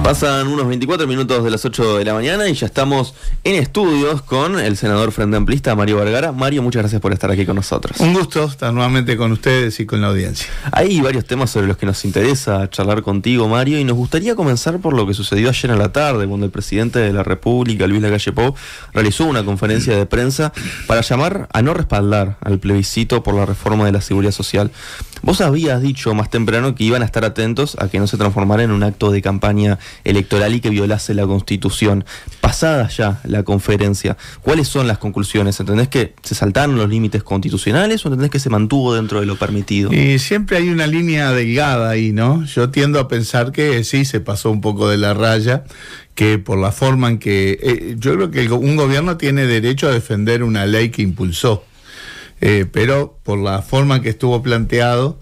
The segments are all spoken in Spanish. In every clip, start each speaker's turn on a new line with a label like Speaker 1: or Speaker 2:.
Speaker 1: Pasan unos 24 minutos de las 8 de la mañana y ya estamos en estudios con el senador Frente Amplista, Mario Vergara. Mario, muchas gracias por estar aquí con nosotros.
Speaker 2: Un gusto estar nuevamente con ustedes y con la audiencia.
Speaker 1: Hay varios temas sobre los que nos interesa charlar contigo, Mario, y nos gustaría comenzar por lo que sucedió ayer en la tarde, cuando el presidente de la República, Luis Lacalle Pou, realizó una conferencia de prensa para llamar a no respaldar al plebiscito por la reforma de la seguridad social. Vos habías dicho más temprano que iban a estar atentos a que no se transformara en un acto de campaña electoral y que violase la Constitución. Pasada ya la conferencia, ¿cuáles son las conclusiones? ¿Entendés que se saltaron los límites constitucionales o entendés que se mantuvo dentro de lo permitido?
Speaker 2: Y siempre hay una línea delgada ahí, ¿no? Yo tiendo a pensar que sí, se pasó un poco de la raya, que por la forma en que... yo creo que un gobierno tiene derecho a defender una ley que impulsó. Pero por la forma que estuvo planteado,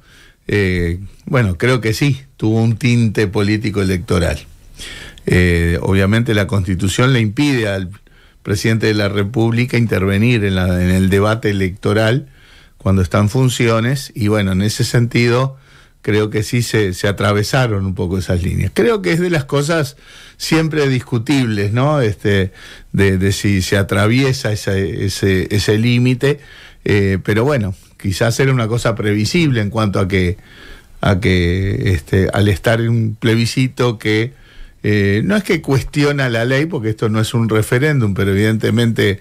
Speaker 2: bueno, creo que sí, tuvo un tinte político electoral. Obviamente la Constitución le impide al presidente de la República intervenir en el debate electoral cuando está en funciones, y bueno, en ese sentido creo que sí se atravesaron un poco esas líneas. Creo que es de las cosas siempre discutibles, ¿no? De si se atraviesa ese límite. Pero bueno, quizás era una cosa previsible en cuanto a que al estar en un plebiscito que no es que cuestiona la ley, porque esto no es un referéndum, pero evidentemente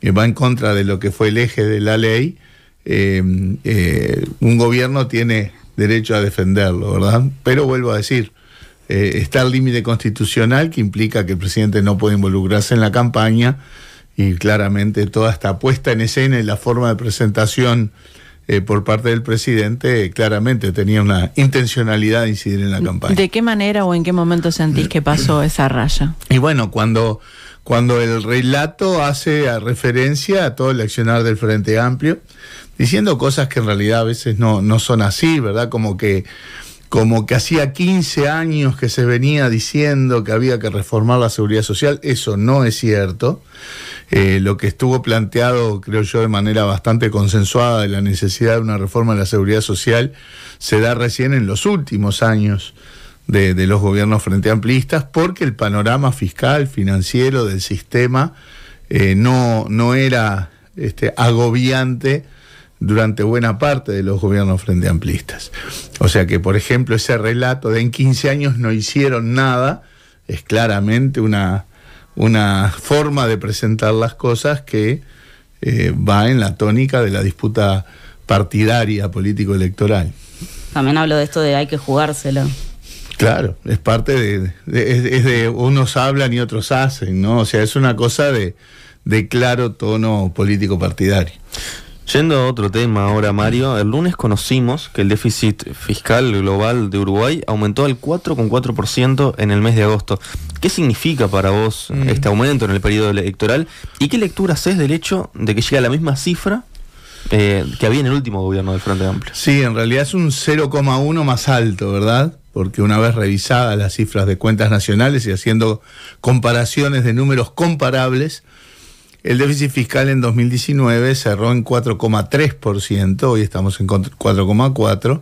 Speaker 2: va en contra de lo que fue el eje de la ley, un gobierno tiene derecho a defenderlo, ¿verdad? Pero vuelvo a decir, está el límite constitucional que implica que el presidente no puede involucrarse en la campaña. Y claramente toda esta puesta en escena y la forma de presentación por parte del presidente claramente tenía una intencionalidad de incidir en la campaña.
Speaker 3: ¿De qué manera o en qué momento sentís que pasó esa raya?
Speaker 2: Y bueno, cuando el relato hace referencia a todo el accionar del Frente Amplio, diciendo cosas que en realidad a veces no son así, ¿verdad? Como que hacía 15 años que se venía diciendo que había que reformar la seguridad social. Eso no es cierto. Lo que estuvo planteado, creo yo, de manera bastante consensuada, de la necesidad de una reforma de la seguridad social, se da recién en los últimos años de los gobiernos frente amplistas, porque el panorama fiscal, financiero del sistema no era agobiante durante buena parte de los gobiernos frente amplistas. O sea que, por ejemplo, ese relato de en 15 años no hicieron nada es claramente una forma de presentar las cosas que va en la tónica de la disputa partidaria político-electoral.
Speaker 4: También hablo de esto de hay que jugárselo.
Speaker 2: Claro, es parte de unos hablan y otros hacen, ¿no? O sea, es una cosa de claro tono político-partidario.
Speaker 1: Yendo a otro tema ahora, Mario, el lunes conocimos que el déficit fiscal global de Uruguay aumentó al 4,4% en el mes de agosto. ¿Qué significa para vos este aumento en el periodo electoral? ¿Y qué lectura haces del hecho de que llega a la misma cifra que había en el último gobierno del Frente Amplio?
Speaker 2: Sí, en realidad es un 0,1 más alto, ¿verdad? Porque una vez revisadas las cifras de cuentas nacionales y haciendo comparaciones de números comparables, el déficit fiscal en 2019 cerró en 4,3%, hoy estamos en 4,4%,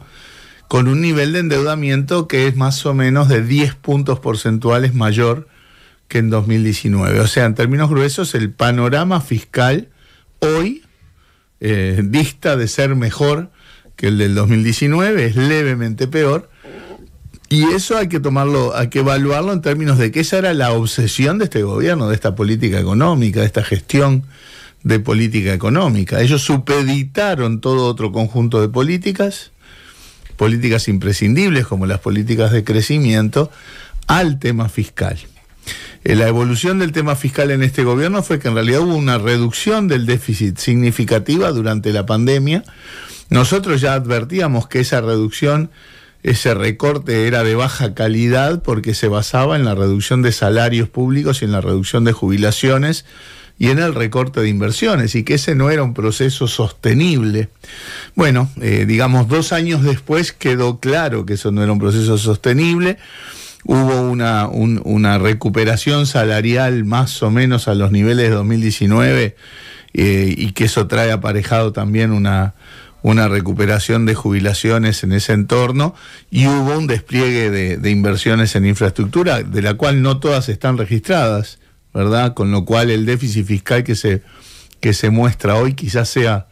Speaker 2: con un nivel de endeudamiento que es más o menos de 10 puntos porcentuales mayor que en 2019. O sea, en términos gruesos, el panorama fiscal hoy dista de ser mejor que el del 2019, es levemente peor. Y eso hay que evaluarlo en términos de que esa era la obsesión de este gobierno, de esta política económica, de esta gestión de política económica. Ellos supeditaron todo otro conjunto de políticas imprescindibles como las políticas de crecimiento, al tema fiscal. La evolución del tema fiscal en este gobierno fue que en realidad hubo una reducción del déficit significativa durante la pandemia. Nosotros ya advertíamos que esa reducción, ese recorte era de baja calidad porque se basaba en la reducción de salarios públicos y en la reducción de jubilaciones y en el recorte de inversiones, y que ese no era un proceso sostenible. Bueno, digamos 2 años después quedó claro que eso no era un proceso sostenible. Hubo una recuperación salarial más o menos a los niveles de 2019 y que eso trae aparejado también una una recuperación de jubilaciones en ese entorno y hubo un despliegue de inversiones en infraestructura, de la cual no todas están registradas, ¿verdad? Con lo cual el déficit fiscal que se muestra hoy quizás sea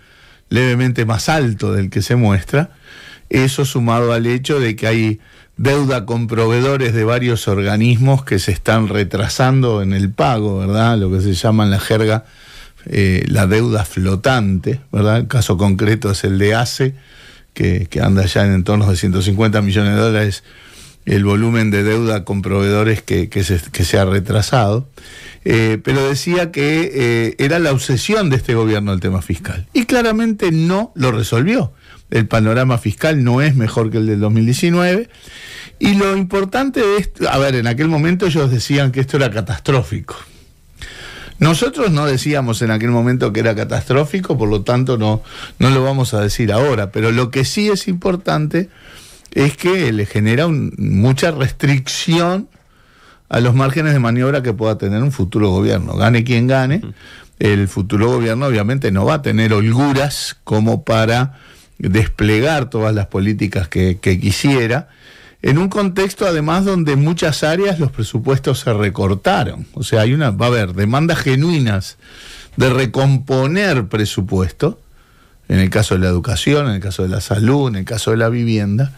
Speaker 2: levemente más alto del que se muestra. Eso sumado al hecho de que hay deuda con proveedores de varios organismos que se están retrasando en el pago, ¿verdad? Lo que se llama en la jerga la deuda flotante, ¿verdad? El caso concreto es el de ACE, que anda ya en entorno de 150 millones de dólares, el volumen de deuda con proveedores que se ha retrasado. Pero decía que era la obsesión de este gobierno el tema fiscal. Y claramente no lo resolvió. El panorama fiscal no es mejor que el del 2019. Y lo importante de esto, a ver, en aquel momento ellos decían que esto era catastrófico. Nosotros no decíamos en aquel momento que era catastrófico, por lo tanto no lo vamos a decir ahora, pero lo que sí es importante es que le genera mucha restricción a los márgenes de maniobra que pueda tener un futuro gobierno. Gane quien gane, el futuro gobierno obviamente no va a tener holguras como para desplegar todas las políticas que quisiera, en un contexto además donde en muchas áreas los presupuestos se recortaron. O sea, va a haber demandas genuinas de recomponer presupuesto, en el caso de la educación, en el caso de la salud, en el caso de la vivienda,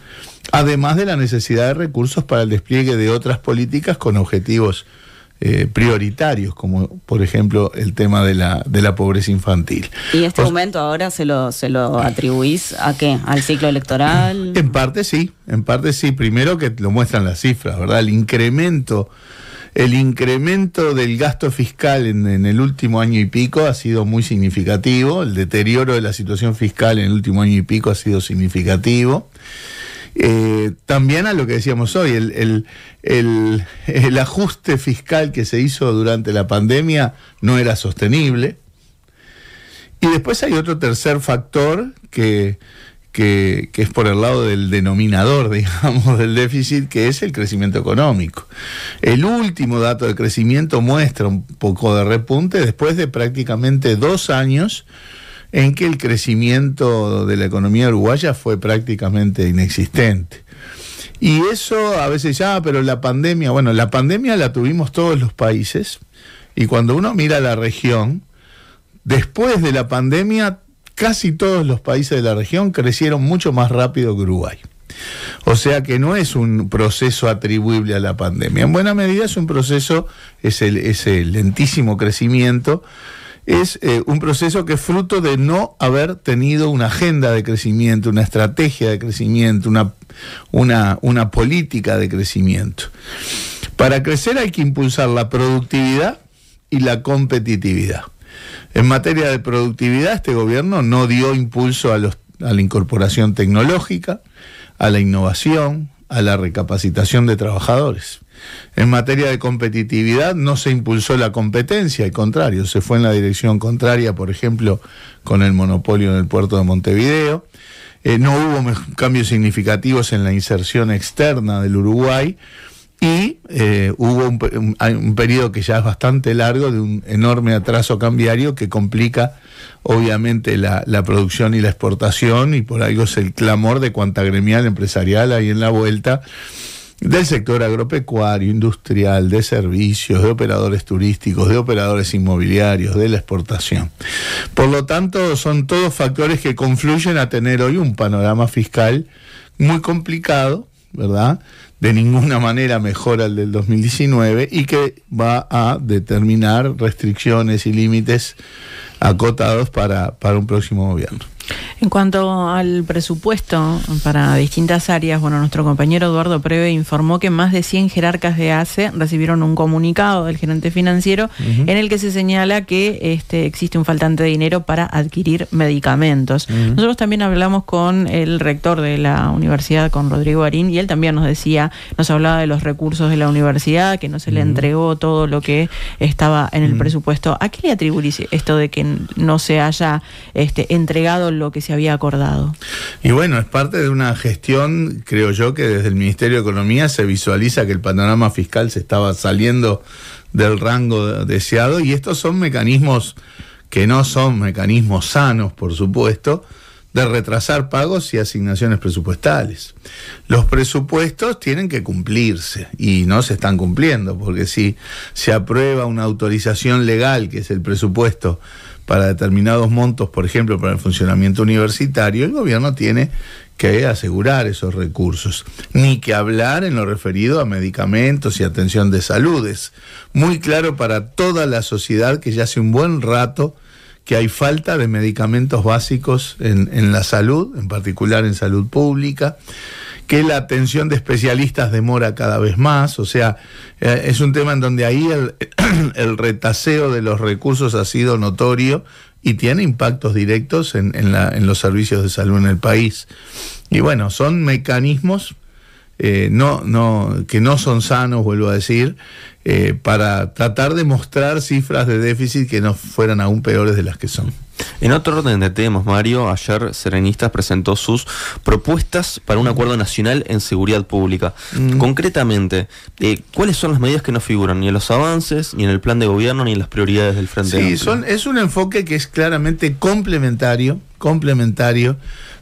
Speaker 2: además de la necesidad de recursos para el despliegue de otras políticas con objetivos prioritarios, como por ejemplo el tema de la pobreza infantil.
Speaker 4: ¿Y este aumento ahora se lo atribuís a qué? ¿Al ciclo electoral?
Speaker 2: En parte sí. Primero que lo muestran las cifras, ¿verdad? El incremento del gasto fiscal en el último año y pico ha sido muy significativo. El deterioro de la situación fiscal en el último año y pico ha sido significativo. También a lo que decíamos hoy, el ajuste fiscal que se hizo durante la pandemia no era sostenible. Y después hay otro tercer factor que es por el lado del denominador, digamos, del déficit, que es el crecimiento económico. El último dato de crecimiento muestra un poco de repunte después de prácticamente 2 años en que el crecimiento de la economía uruguaya fue prácticamente inexistente. Y eso a veces pero la pandemia la tuvimos todos los países, y cuando uno mira la región, después de la pandemia, casi todos los países de la región crecieron mucho más rápido que Uruguay. O sea que no es un proceso atribuible a la pandemia. En buena medida es un proceso, ese lentísimo crecimiento, es un proceso que es fruto de no haber tenido una agenda de crecimiento, una estrategia de crecimiento, una política de crecimiento. Para crecer hay que impulsar la productividad y la competitividad. En materia de productividad, este gobierno no dio impulso a la incorporación tecnológica, a la innovación, a la recapacitación de trabajadores. En materia de competitividad no se impulsó la competencia, al contrario, se fue en la dirección contraria, por ejemplo, con el monopolio en el puerto de Montevideo. No hubo cambios significativos en la inserción externa del Uruguay, y hubo un periodo que ya es bastante largo de un enorme atraso cambiario que complica obviamente la producción y la exportación, y por algo es el clamor de cuanta gremial empresarial hay en la vuelta, del sector agropecuario, industrial, de servicios, de operadores turísticos, de operadores inmobiliarios, de la exportación. Por lo tanto, son todos factores que confluyen a tener hoy un panorama fiscal muy complicado, ¿verdad?, de ninguna manera mejor al del 2019, y que va a determinar restricciones y límites acotados para un próximo gobierno.
Speaker 3: En cuanto al presupuesto para distintas áreas, nuestro compañero Eduardo Preve informó que más de 100 jerarcas de ACE recibieron un comunicado del gerente financiero en el que se señala que existe un faltante de dinero para adquirir medicamentos. Nosotros también hablamos con el rector de la universidad, con Rodrigo Arín, y él también nos hablaba de los recursos de la universidad, que no se le entregó todo lo que estaba en el presupuesto. ¿A qué le atribuís esto de que no se haya entregado lo que se había acordado?
Speaker 2: Y bueno, es parte de una gestión, creo yo, que desde el Ministerio de Economía se visualiza que el panorama fiscal se estaba saliendo del rango deseado, y estos son mecanismos que no son mecanismos sanos, por supuesto, de retrasar pagos y asignaciones presupuestales. Los presupuestos tienen que cumplirse y no se están cumpliendo, porque si se aprueba una autorización legal, que es el presupuesto para determinados montos, por ejemplo, para el funcionamiento universitario, el gobierno tiene que asegurar esos recursos. Ni que hablar en lo referido a medicamentos y atención de salud. Es muy claro para toda la sociedad que ya hace un buen rato que hay falta de medicamentos básicos en la salud, en particular en salud pública, que la atención de especialistas demora cada vez más, o sea, es un tema en donde ahí el retaseo de los recursos ha sido notorio y tiene impactos directos en los servicios de salud en el país. Y bueno, son mecanismos que no son sanos, vuelvo a decir, para tratar de mostrar cifras de déficit que no fueran aún peores de las que son.
Speaker 1: En otro orden de temas, Mario, ayer Serenistas presentó sus propuestas para un acuerdo nacional en seguridad pública. Concretamente, ¿cuáles son las medidas que no figuran ni en los avances, ni en el plan de gobierno, ni en las prioridades del Frente Amplio?
Speaker 2: Es un enfoque que es claramente complementario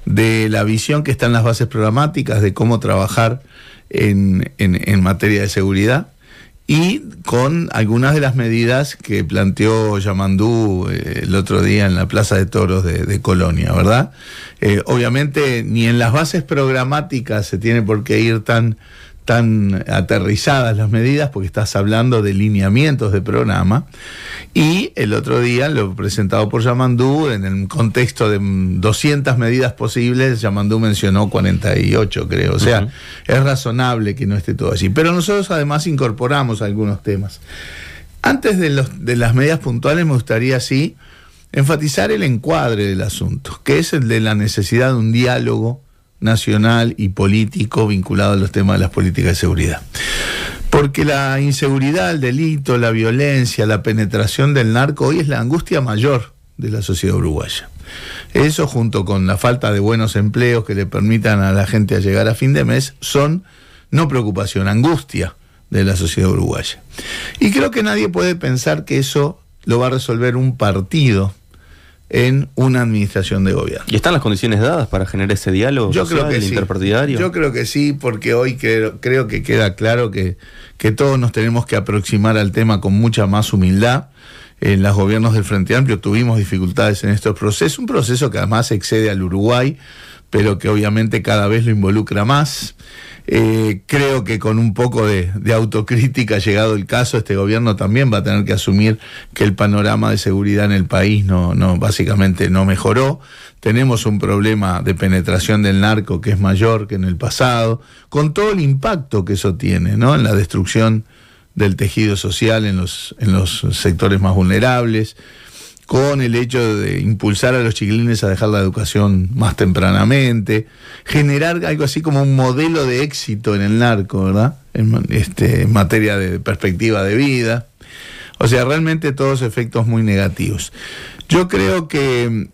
Speaker 2: de la visión que está en las bases programáticas de cómo trabajar en materia de seguridad, y con algunas de las medidas que planteó Yamandú el otro día en la Plaza de Toros de Colonia, ¿verdad? Obviamente ni en las bases programáticas se tiene por qué ir tan aterrizadas las medidas, porque estás hablando de lineamientos de programa, y el otro día, lo presentado por Yamandú, en el contexto de 200 medidas posibles, Yamandú mencionó 48, creo, o sea, es razonable que no esté todo así, pero nosotros además incorporamos algunos temas. Antes de las medidas puntuales, me gustaría sí enfatizar el encuadre del asunto, que es el de la necesidad de un diálogo nacional y político vinculado a los temas de las políticas de seguridad. Porque la inseguridad, el delito, la violencia, la penetración del narco hoy es la angustia mayor de la sociedad uruguaya. Eso, junto con la falta de buenos empleos que le permitan a la gente a llegar a fin de mes, son no preocupación, angustia de la sociedad uruguaya. Y creo que nadie puede pensar que eso lo va a resolver un partido en una administración de gobierno.
Speaker 1: ¿Y están las condiciones dadas para generar ese diálogo social, interpartidario?
Speaker 2: Yo creo que sí, porque hoy creo que queda claro que todos nos tenemos que aproximar al tema con mucha más humildad. En los gobiernos del Frente Amplio tuvimos dificultades en estos procesos, un proceso que además excede al Uruguay, pero que obviamente cada vez lo involucra más. Creo que con un poco de autocrítica, llegado el caso, este gobierno también va a tener que asumir que el panorama de seguridad en el país básicamente no mejoró. Tenemos un problema de penetración del narco que es mayor que en el pasado, con todo el impacto que eso tiene, ¿no?, en la destrucción del tejido social en los sectores más vulnerables, con el hecho de impulsar a los chiquilines a dejar la educación más tempranamente, generar algo así como un modelo de éxito en el narco, ¿verdad?, en materia de perspectiva de vida. O sea, realmente todos efectos muy negativos. Yo creo que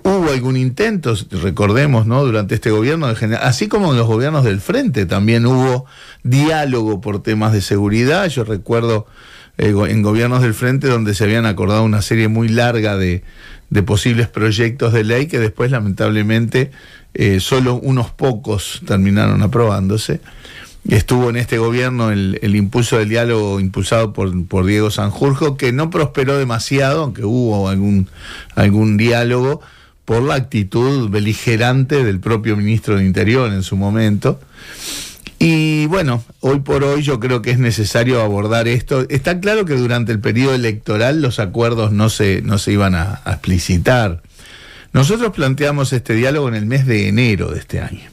Speaker 2: hubo algún intento, recordemos, ¿no?, durante este gobierno, así como en los gobiernos del Frente, también hubo diálogo por temas de seguridad. Yo recuerdo en gobiernos del Frente donde se habían acordado una serie muy larga de posibles proyectos de ley que después, lamentablemente, solo unos pocos terminaron aprobándose. Estuvo en este gobierno el impulso del diálogo impulsado por Diego Sanjurjo, que no prosperó demasiado, aunque hubo algún diálogo, por la actitud beligerante del propio ministro de Interior en su momento. Y bueno, hoy por hoy yo creo que es necesario abordar esto. Está claro que durante el periodo electoral los acuerdos no se iban a explicitar. Nosotros planteamos este diálogo en el mes de enero de este año.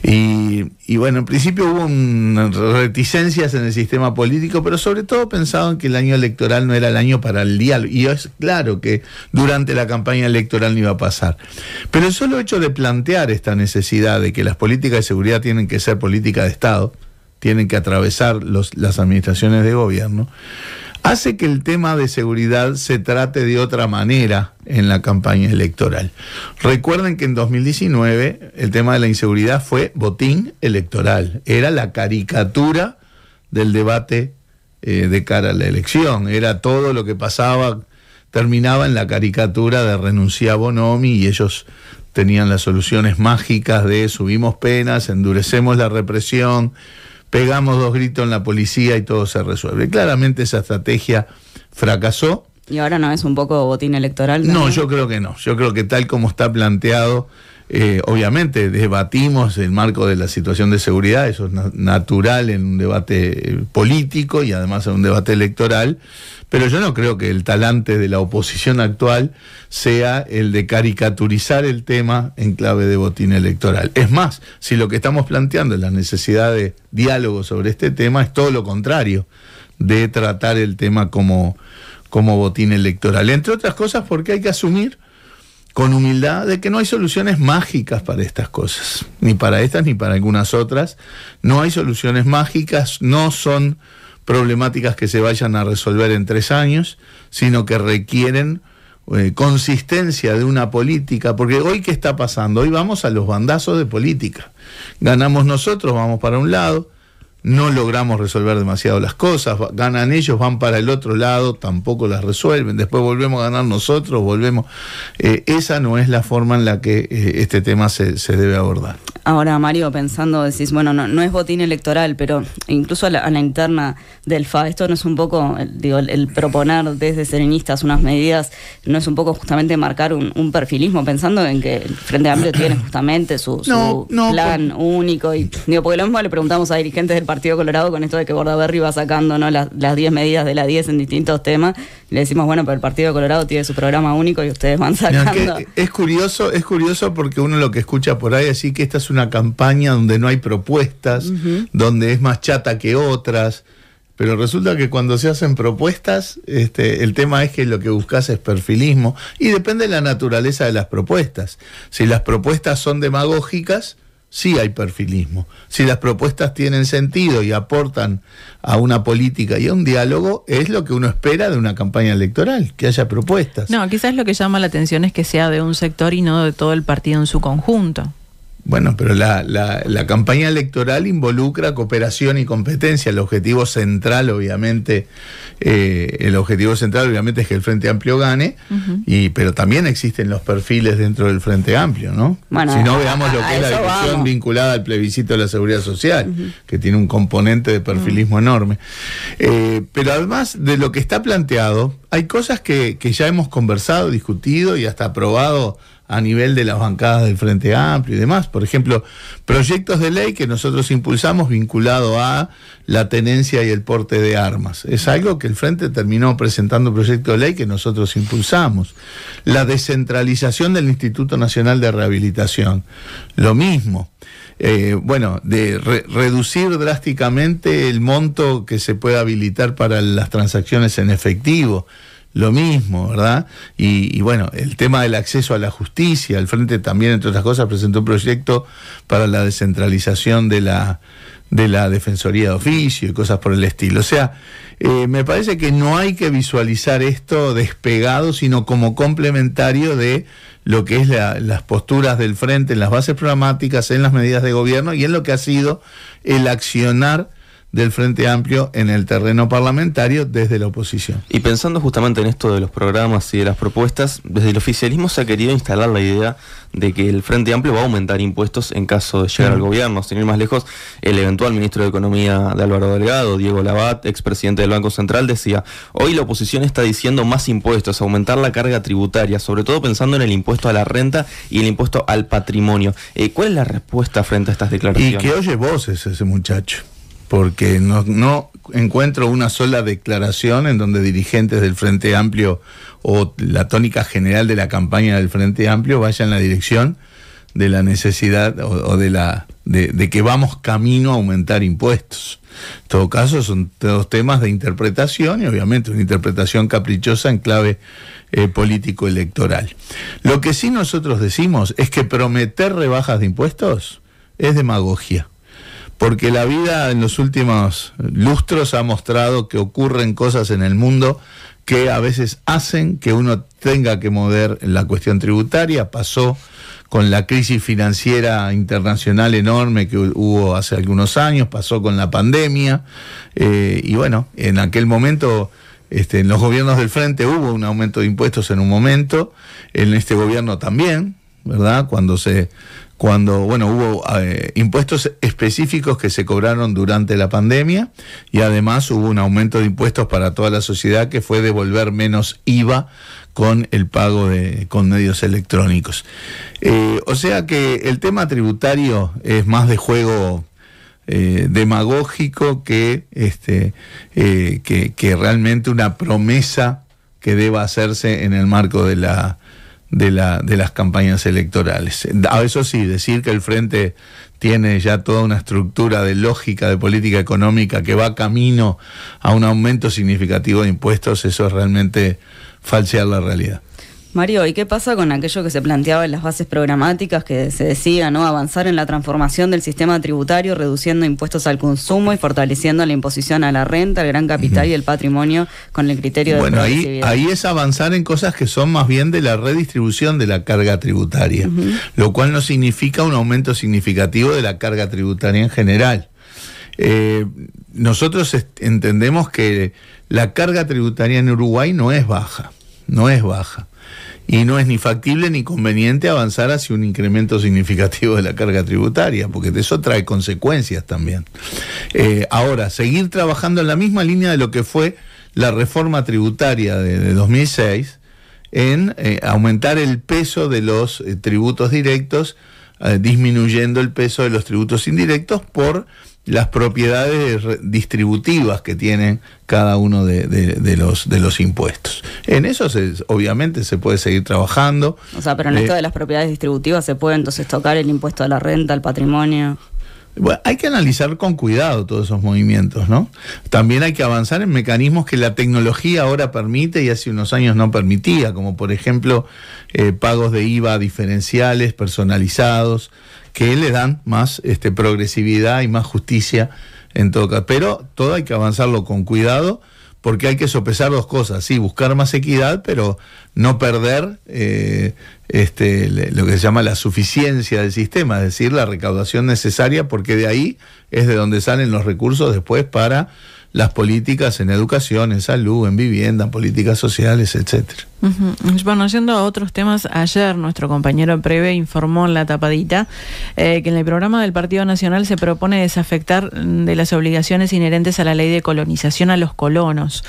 Speaker 2: Y bueno, en principio hubo reticencias en el sistema político, pero sobre todo pensado en que el año electoral no era el año para el diálogo. Y es claro que durante la campaña electoral no iba a pasar. Pero el solo hecho de plantear esta necesidad de que las políticas de seguridad tienen que ser políticas de Estado, tienen que atravesar las administraciones de gobierno, hace que el tema de seguridad se trate de otra manera en la campaña electoral. Recuerden que en 2019 el tema de la inseguridad fue botín electoral. Era la caricatura del debate de cara a la elección. Era todo lo que pasaba, terminaba en la caricatura de renuncia a Bonomi y ellos tenían las soluciones mágicas de subimos penas, endurecemos la represión, pegamos 2 gritos en la policía y todo se resuelve. Claramente esa estrategia fracasó.
Speaker 4: ¿Y ahora no es un poco botín electoral también?
Speaker 2: No, yo creo que no. Yo creo que tal como está planteado, obviamente debatimos el marco de la situación de seguridad, eso es natural en un debate político y además en un debate electoral, pero yo no creo que el talante de la oposición actual sea el de caricaturizar el tema en clave de botín electoral. Es más, si lo que estamos planteando es la necesidad de diálogo sobre este tema, es todo lo contrario, de tratar el tema como botín electoral. Entre otras cosas porque hay que asumir con humildad de que no hay soluciones mágicas para estas cosas, ni para estas ni para algunas otras. No hay soluciones mágicas, no son problemáticas que se vayan a resolver en 3 años, sino que requieren consistencia de una política, porque hoy ¿qué está pasando? Hoy vamos a los bandazos de política. Ganamos nosotros, vamos para un lado, no logramos resolver demasiado las cosas, ganan ellos, van para el otro lado, tampoco las resuelven, después volvemos a ganar nosotros, volvemos. Esa no es la forma en la que este tema se debe abordar.
Speaker 4: Ahora, Mario, pensando, decís, bueno, no es botín electoral, pero incluso a la interna del FA, esto no es un poco, el proponer desde Serenistas unas medidas, no es un poco justamente marcar un perfilismo, pensando en que el Frente Amplio tiene justamente su plan único, y porque lo mismo le preguntamos a dirigentes del Partido Colorado con esto de que Bordaberry va sacando, ¿no?, las 10 medidas de la 10 en distintos temas, le decimos, bueno, pero el Partido Colorado tiene su programa único y ustedes van sacando.
Speaker 2: Es curioso porque uno lo que escucha por ahí así que esta es una campaña donde no hay propuestas, donde es más chata que otras, pero resulta que cuando se hacen propuestas, el tema es que lo que buscas es perfilismo, y depende de la naturaleza de las propuestas. Si las propuestas son demagógicas, sí hay perfilismo. Si las propuestas tienen sentido y aportan a una política y a un diálogo, es lo que uno espera de una campaña electoral, que haya propuestas.
Speaker 3: No, quizás lo que llama la atención es que sea de un sector y no de todo el partido en su conjunto.
Speaker 2: Bueno, pero la campaña electoral involucra cooperación y competencia. El objetivo central, obviamente, es que el Frente Amplio gane, pero también existen los perfiles dentro del Frente Amplio, ¿no? Bueno, si no, veamos lo que es la discusión vinculada al plebiscito de la seguridad social, que tiene un componente de perfilismo enorme. Pero además de lo que está planteado, hay cosas que ya hemos conversado, discutido y hasta aprobado a nivel de las bancadas del Frente Amplio y demás. Por ejemplo, proyectos de ley que nosotros impulsamos vinculado a la tenencia y el porte de armas. Es algo que el Frente terminó presentando un proyecto de ley que nosotros impulsamos. La descentralización del Instituto Nacional de Rehabilitación. Lo mismo. De reducir drásticamente el monto que se puede habilitar para las transacciones en efectivo. Lo mismo, ¿verdad? Y bueno, el tema del acceso a la justicia. El Frente también, entre otras cosas, presentó un proyecto para la descentralización de la Defensoría de Oficio y cosas por el estilo. O sea, me parece que no hay que visualizar esto despegado, sino como complementario de lo que es las posturas del Frente en las bases programáticas, en las medidas de gobierno y en lo que ha sido el accionar del Frente Amplio en el terreno parlamentario desde la oposición.
Speaker 1: Y pensando justamente en esto de los programas y de las propuestas, desde el oficialismo se ha querido instalar la idea de que el Frente Amplio va a aumentar impuestos en caso de llegar al gobierno. Sin ir más lejos, el eventual ministro de Economía de Álvaro Delgado, Diego Labat, expresidente del Banco Central, decía: hoy la oposición está diciendo más impuestos, aumentar la carga tributaria, sobre todo pensando en el impuesto a la renta y el impuesto al patrimonio. ¿Cuál es la respuesta frente a estas declaraciones?
Speaker 2: Y que oye voces ese muchacho, porque no encuentro una sola declaración en donde dirigentes del Frente Amplio o la tónica general de la campaña del Frente Amplio vaya en la dirección de la necesidad o de que vamos camino a aumentar impuestos. En todo caso, son todos temas de interpretación y obviamente una interpretación caprichosa en clave político-electoral. Lo que sí nosotros decimos es que prometer rebajas de impuestos es demagogia. Porque la vida en los últimos lustros ha mostrado que ocurren cosas en el mundo que a veces hacen que uno tenga que mover la cuestión tributaria. Pasó con la crisis financiera internacional enorme que hubo hace algunos años, pasó con la pandemia, y bueno, en aquel momento en los gobiernos del Frente hubo un aumento de impuestos en un momento, en este gobierno también. ¿verdad? Cuando hubo impuestos específicos que se cobraron durante la pandemia, y además hubo un aumento de impuestos para toda la sociedad, que fue devolver menos IVA con el pago con medios electrónicos. O sea que el tema tributario es más de juego demagógico que realmente una promesa que deba hacerse en el marco de las campañas electorales. A eso sí, decir que el Frente tiene ya toda una estructura de lógica de política económica que va camino a un aumento significativo de impuestos, eso es realmente falsear la realidad.
Speaker 4: Mario, ¿y qué pasa con aquello que se planteaba en las bases programáticas, que se decía, ¿no?, avanzar en la transformación del sistema tributario, reduciendo impuestos al consumo y fortaleciendo la imposición a la renta, al gran capital y el patrimonio con el criterio de progresividad?
Speaker 2: Ahí es avanzar en cosas que son más bien de la redistribución de la carga tributaria, lo cual no significa un aumento significativo de la carga tributaria en general. Nosotros entendemos que la carga tributaria en Uruguay no es baja. Y no es ni factible ni conveniente avanzar hacia un incremento significativo de la carga tributaria, porque eso trae consecuencias también. Ahora, seguir trabajando en la misma línea de lo que fue la reforma tributaria de 2006, en aumentar el peso de los tributos directos, disminuyendo el peso de los tributos indirectos por las propiedades distributivas que tienen cada uno de los impuestos. En eso obviamente se puede seguir trabajando.
Speaker 4: O sea, pero en esto de las propiedades distributivas se puede entonces tocar el impuesto a la renta, al patrimonio.
Speaker 2: Bueno, hay que analizar con cuidado todos esos movimientos, ¿no? También hay que avanzar en mecanismos que la tecnología ahora permite y hace unos años no permitía, como por ejemplo pagos de IVA diferenciales, personalizados, que le dan más progresividad y más justicia en todo caso. Pero todo hay que avanzarlo con cuidado, porque hay que sopesar dos cosas, sí, buscar más equidad, pero no perder lo que se llama la suficiencia del sistema, es decir, la recaudación necesaria, porque de ahí es de donde salen los recursos después para las políticas en educación, en salud, en vivienda, en políticas sociales, etcétera.
Speaker 3: Bueno, yendo a otros temas, ayer nuestro compañero Preve informó en La Tapadita que en el programa del Partido Nacional se propone desafectar de las obligaciones inherentes a la ley de colonización a los colonos,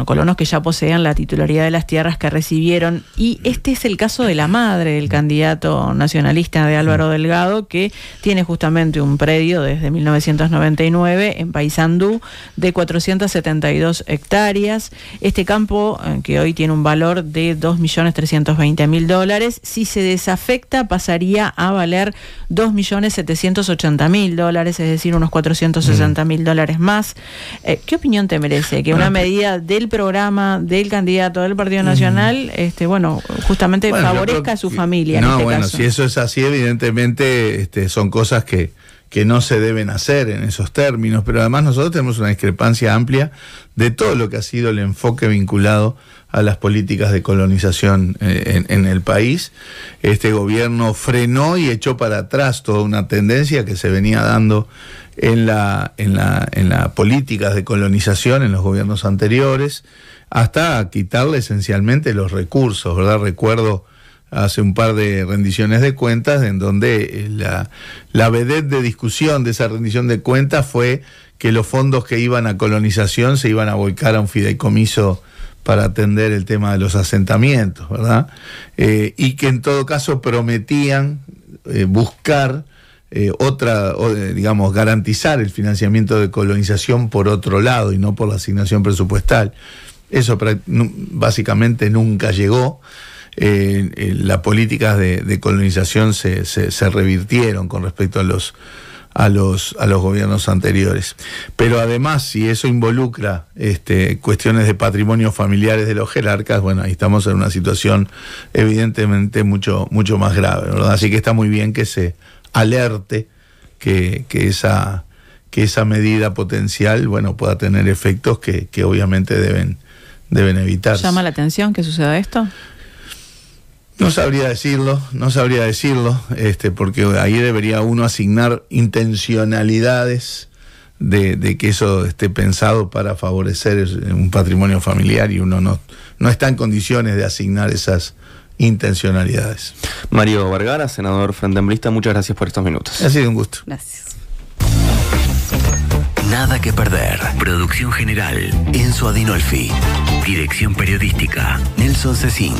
Speaker 3: colonos que ya poseían la titularidad de las tierras que recibieron, y este es el caso de la madre del candidato nacionalista de Álvaro Delgado, que tiene justamente un predio desde 1999 en Paysandú de 472 hectáreas. Este campo, que hoy tiene un valor de $2.320.000, si se desafecta pasaría a valer $2.780.000, es decir, unos $460.000 más. ¿Qué opinión te merece que una medida del programa del candidato del Partido Nacional justamente favorezca a su familia en este caso?
Speaker 2: Si eso es así, evidentemente son cosas que no se deben hacer en esos términos, pero además nosotros tenemos una discrepancia amplia de todo lo que ha sido el enfoque vinculado a las políticas de colonización en el país. Este gobierno frenó y echó para atrás toda una tendencia que se venía dando en la políticas de colonización en los gobiernos anteriores, hasta quitarle esencialmente los recursos, ¿verdad? Recuerdo hace un par de rendiciones de cuentas en donde la vedette de discusión de esa rendición de cuentas fue que los fondos que iban a colonización se iban a volcar a un fideicomiso para atender el tema de los asentamientos, ¿verdad? Y que en todo caso prometían buscar garantizar el financiamiento de colonización por otro lado y no por la asignación presupuestal. Eso básicamente nunca llegó. Las políticas de colonización se revirtieron con respecto a los gobiernos anteriores. Pero además, si eso involucra cuestiones de patrimonio familiares de los jerarcas, bueno, ahí estamos en una situación evidentemente mucho más grave, ¿verdad? Así que está muy bien que se alerte que esa medida potencial, pueda tener efectos que obviamente deben evitarse.
Speaker 3: ¿Llama la atención que suceda esto?
Speaker 2: No sabría decirlo, porque ahí debería uno asignar intencionalidades de que eso esté pensado para favorecer un patrimonio familiar, y uno no está en condiciones de asignar esas intencionalidades.
Speaker 1: Mario Vergara, senador Frente Amplista, muchas gracias por estos minutos.
Speaker 2: Ha sido un gusto.
Speaker 4: Gracias.
Speaker 5: Nada que perder. Producción general, Enzo Adinolfi. Dirección periodística, Nelson Cecín.